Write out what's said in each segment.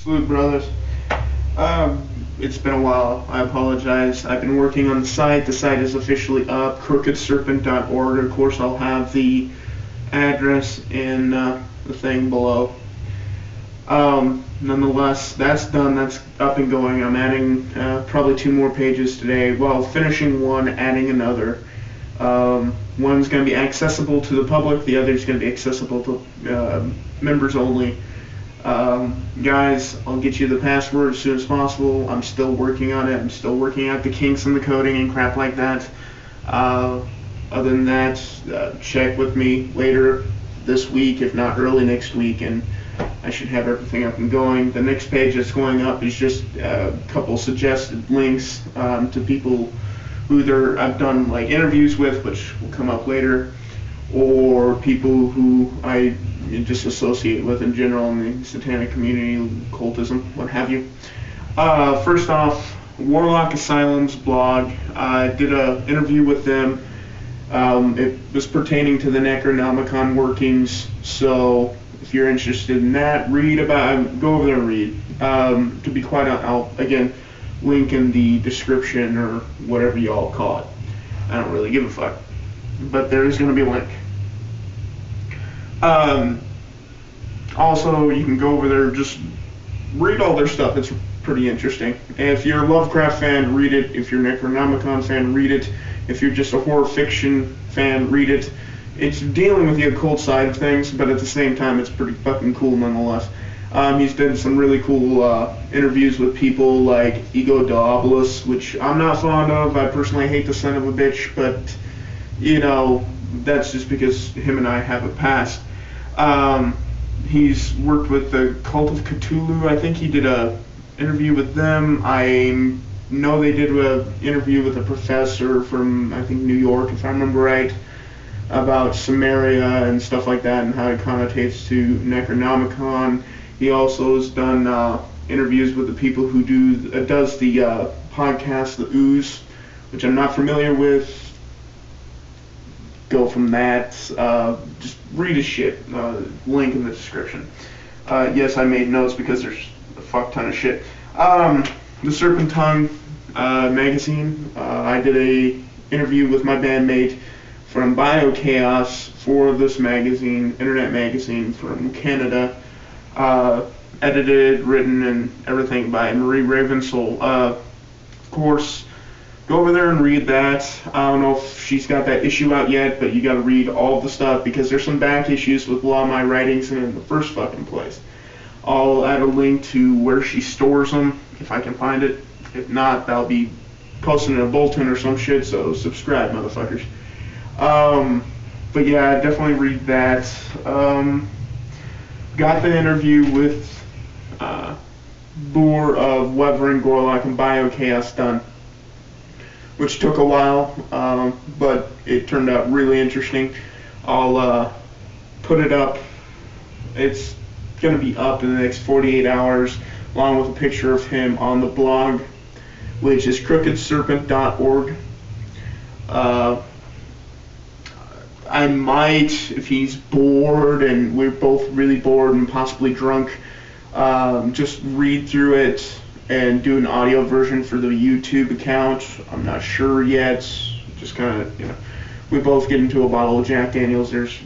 Salute, brothers. It's been a while. I apologize. I've been working on the site. The site is officially up, crookedserpent.org. Of course, I'll have the address in the thing below. Nonetheless, that's done. That's up and going. I'm adding probably 2 more pages today. Well, finishing one, adding another. One's going to be accessible to the public. The other's going to be accessible to members only. Guys, I'll get you the password as soon as possible. I'm still working on it. I'm still working out the kinks in the coding and crap like that. Other than that, check with me later this week, if not early next week, and I should have everything up and going. The next page that's going up is just a couple suggested links to people who either I've done like interviews with, which will come up later, or people who I just associate with in general in the satanic community, occultism, what have you. First off, Warlock Asylum's blog. I did an interview with them. It was pertaining to the Necronomicon workings, so if you're interested in that, go over there and read. To be quite honest, I'll again link in the description or whatever y'all call it. I don't really give a fuck, but there is going to be a link. Also, you can go over there, just read all their stuff. It's pretty interesting. If you're a Lovecraft fan, read it. If you're a Necronomicon fan, read it. If you're just a horror fiction fan, read it. It's dealing with the occult side of things, but at the same time, it's pretty fucking cool nonetheless. He's done some really cool interviews with people like Ego Diabolus, which I'm not fond of. I personally hate the son of a bitch, but, you know, that's just because him and I have a past. He's worked with the Cult of Cthulhu. I think he did a interview with them. I know they did an interview with a professor from, I think, New York, if I remember right, about Samaria and stuff like that and how it connotates to Necronomicon. He also has done interviews with the people who does the podcast, The Ooze, which I'm not familiar with. Go from that. Just read his shit. Link in the description. Yes, I made notes because there's a fuck ton of shit. The Serpent Tongue Magazine. I did a interview with my bandmate from Biochaos for this magazine, internet magazine from Canada. Edited, written, and everything by Marie Ravensol. Of course, go over there and read that. I don't know if she's got that issue out yet, but you gotta read all the stuff because there's some back issues with a lot of my writings in the first fucking place. I'll add a link to where she stores them if I can find it. If not, I'll be posting in a bulletin or some shit, so subscribe, motherfuckers. But yeah, definitely read that. Got the interview with Buer of Weverin, Gorlock, and Biochaos done, which took a while, but it turned out really interesting. I'll put it up. It's going to be up in the next 48 hours, along with a picture of him on the blog, which is crookedserpent.org. I might, if he's bored and we're both really bored and possibly drunk, just read through it and do an audio version for the YouTube account. I'm not sure yet. Just kind of, you know, we both get into a bottle of Jack Daniels. There's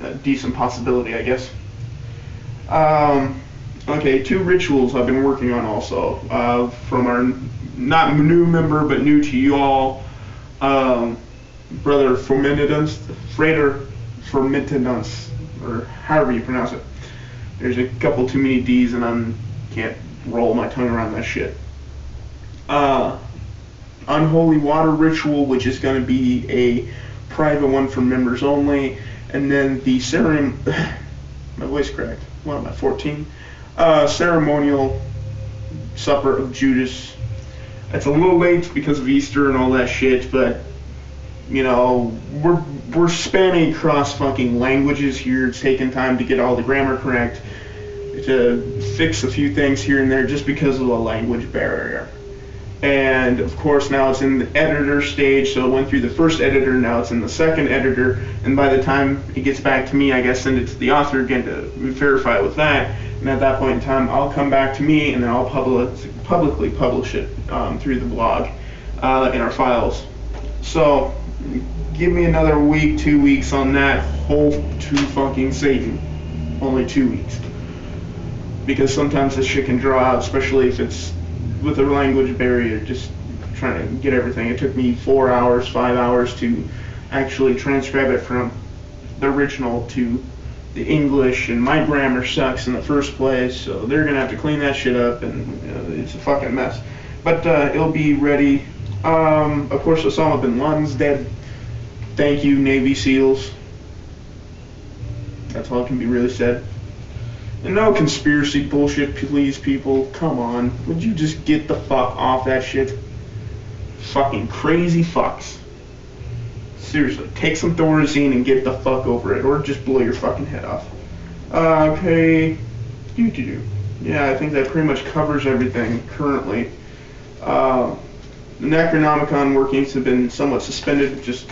a decent possibility, I guess. Okay, 2 rituals I've been working on also from our not new member but new to you all. Brother Frater Fermentidance, or however you pronounce it. There's a couple too many D's and I can't roll my tongue around that shit. Unholy Water Ritual, which is going to be a private one for members only, and then the my voice cracked. What am I, 14? Ceremonial Supper of Judas. It's a little late because of Easter and all that shit, but you know, we're spanning across fucking languages here. It's taking time to get all the grammar correct, to fix a few things here and there just because of the language barrier. And of course now it's in the editor stage, so it went through the first editor, now it's in the second editor, and by the time it gets back to me, I guess send it to the author again to verify with that, and at that point in time, I'll come back to me, and then I'll publicly publish it through the blog in our files. So give me another week, 2 weeks on that. Whole to fucking Satan. Only 2 weeks. Because sometimes this shit can draw out, especially if it's with a language barrier, just trying to get everything. It took me 4 hours, 5 hours to actually transcribe it from the original to the English, and my grammar sucks in the first place, so they're gonna have to clean that shit up, and it's a fucking mess. But it'll be ready. Of course, Osama bin Laden's dead. Thank you, Navy SEALs. That's all that can be really said. And no conspiracy bullshit, please, people. Come on. Would you just get the fuck off that shit? Fucking crazy fucks. Seriously, take some Thorazine and get the fuck over it, or just blow your fucking head off. Okay. Yeah, I think that pretty much covers everything currently. The Necronomicon workings have been somewhat suspended just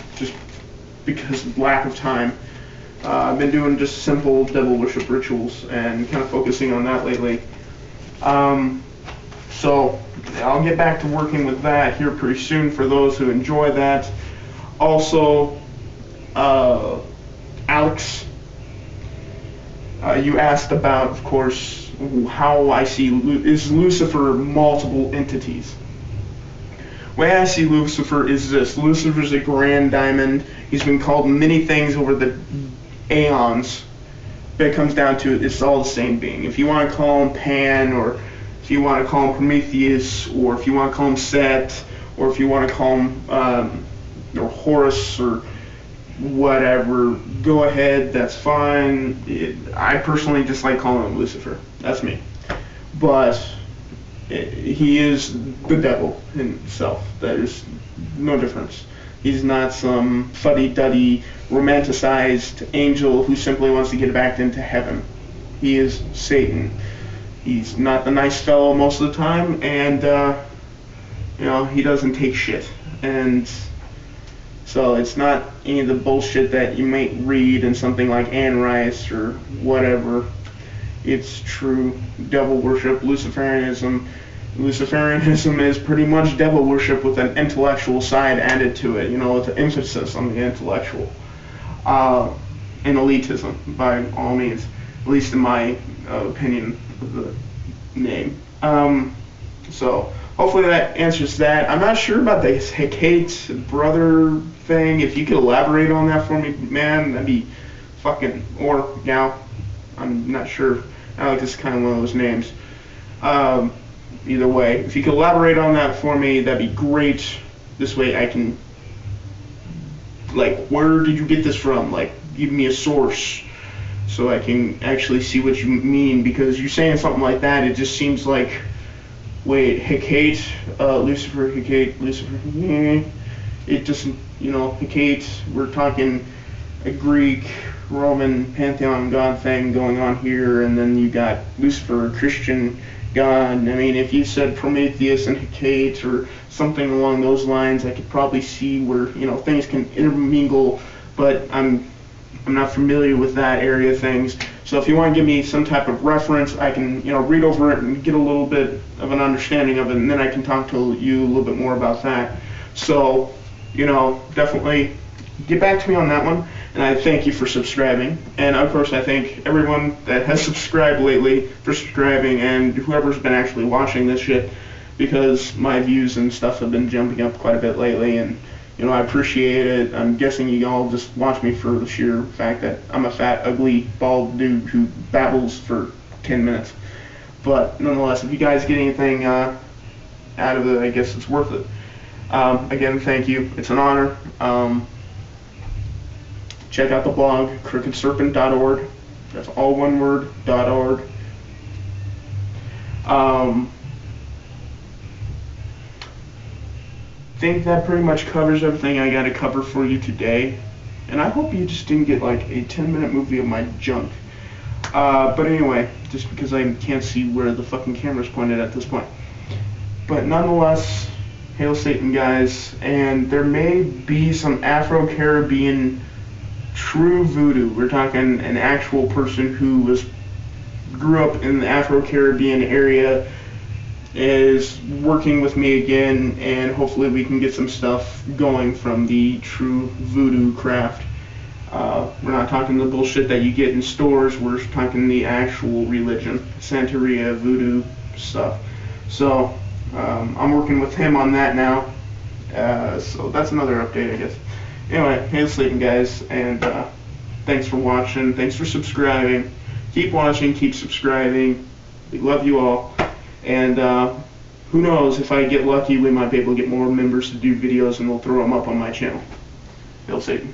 because of lack of time. I've been doing just simple devil worship rituals and kind of focusing on that lately. So I'll get back to working with that here pretty soon for those who enjoy that. Also, Alex, you asked about, of course, how I see, is Lucifer multiple entities? The way I see Lucifer is this. Lucifer's a grand diamond. He's been called many things over the aeons, but it comes down to it's all the same being. If you want to call him Pan, or if you want to call him Prometheus, or if you want to call him Set, or if you want to call him or Horus, or whatever, go ahead, that's fine. I personally just like calling him Lucifer. That's me. But he is the devil himself. There's no difference. He's not some fuddy-duddy, romanticized angel who simply wants to get back into heaven. He is Satan. He's not the nice fellow most of the time, and he doesn't take shit. And so it's not any of the bullshit that you might read in something like Anne Rice or whatever. It's true devil worship, Luciferianism. Luciferianism is pretty much devil worship with an intellectual side added to it, with an emphasis on the intellectual. And elitism, by all means, at least in my opinion of the name. So hopefully that answers that. I'm not sure about the Hecate brother thing. If you could elaborate on that for me, man, that'd be fucking, or gal, I'm not sure. Alex is kind of one of those names. Either way, if you could elaborate on that for me, that'd be great. This way I can, where did you get this from? Give me a source so I can actually see what you mean, because you saying something like that, it just seems like, wait, Hecate, Lucifer, Hecate, Lucifer, it just, Hecate, we're talking a Greek, Roman pantheon god thing going on here, and then you got Lucifer, a Christian god. I mean, if you said Prometheus and Hecate or something along those lines, I could probably see where, things can intermingle, but I'm not familiar with that area of things. So if you want to give me some type of reference, I can, read over it and get a little bit of an understanding of it, and then I can talk to you a little bit more about that. So, definitely get back to me on that one, and I thank you for subscribing. And of course, I thank everyone that has subscribed lately for subscribing, and whoever's been actually watching this shit, because my views and stuff have been jumping up quite a bit lately, and I appreciate it. I'm guessing you all just watch me for the sheer fact that I'm a fat, ugly, bald dude who babbles for 10 minutes. But nonetheless, if you guys get anything out of it, I guess it's worth it. Again, thank you. It's an honor. Check out the blog, crookedserpent.org. That's all one word, .org. Think that pretty much covers everything I got to cover for you today. And I hope you just didn't get a 10-minute movie of my junk. But anyway, just because I can't see where the fucking camera's pointed at this point. But nonetheless, hail Satan, guys. And there may be some Afro-Caribbean true voodoo. We're talking an actual person who was grew up in the Afro-Caribbean area, is working with me again, and hopefully we can get some stuff going from the true voodoo craft. We're not talking the bullshit that you get in stores, we're talking the actual religion, Santeria, voodoo stuff. So I'm working with him on that now. So that's another update, I guess. Anyway, hey, sleeping guys, and thanks for watching, thanks for subscribing. Keep watching, keep subscribing. We love you all. And who knows, if I get lucky, we might be able to get more members to do videos, and we'll throw them up on my channel. Hail Satan.